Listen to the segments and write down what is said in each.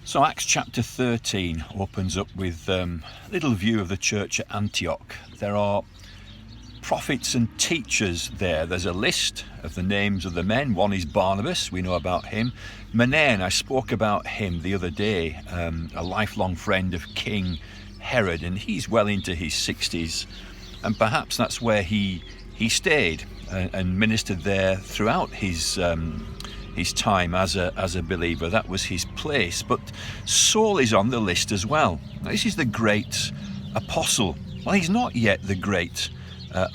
So Acts chapter 13 opens up with a little view of the church at Antioch. There are prophets and teachers there. There's a list of the names of the men. One is Barnabas, we know about him. Manaen, I spoke about him the other day, a lifelong friend of King Herod, and he's well into his 60s, and perhaps that's where he stayed and ministered there throughout his time as a believer. That was his place. But Saul is on the list as well. Now, this is the great apostle. Well, he's not yet the great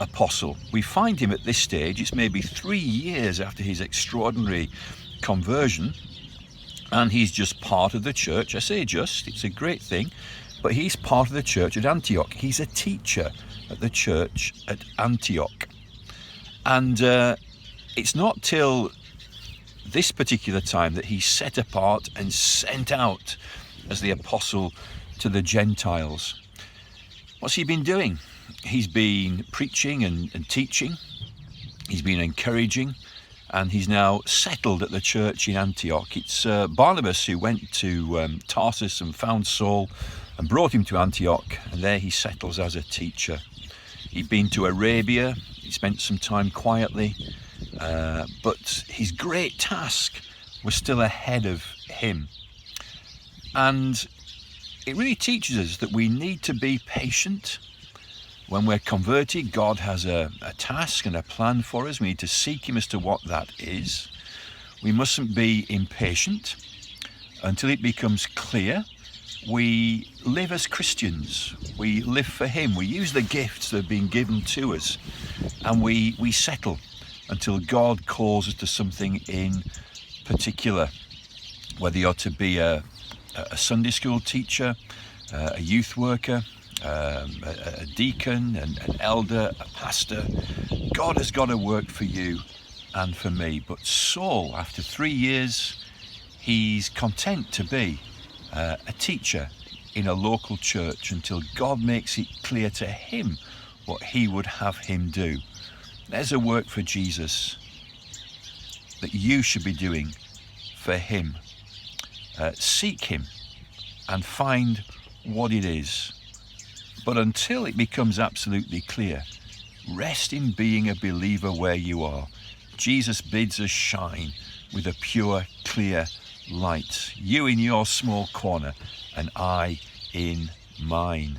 apostle. We find him at this stage, it's maybe 3 years after his extraordinary conversion, and he's just part of the church. I say just, it's a great thing, but he's part of the church at Antioch. He's a teacher at the church at Antioch. And it's not till this particular time that he's set apart and sent out as the apostle to the Gentiles. What's he been doing? He's been preaching and teaching. He's been encouraging, and he's now settled at the church in Antioch. It's Barnabas who went to Tarsus and found Saul and brought him to Antioch, and there he settles as a teacher. He'd been to Arabia. He spent some time quietly, but his great task was still ahead of him. And it really teaches us that we need to be patient. When we're converted, God has a task and a plan for us. We need to seek him as to what that is. We mustn't be impatient until it becomes clear. We live as Christians. We live for him. We use the gifts that have been given to us, and we settle until God calls us to something in particular. Whether you're to be a Sunday school teacher, a youth worker, a deacon, an elder, a pastor, God has got to work for you and for me. But Saul, after 3 years, he's content to be a teacher in a local church until God makes it clear to him what he would have him do. There's a work for Jesus that you should be doing for him. Seek him and find what it is. But until it becomes absolutely clear, rest in being a believer where you are. Jesus bids us shine with a pure, clear light. You in your small corner and I in mine.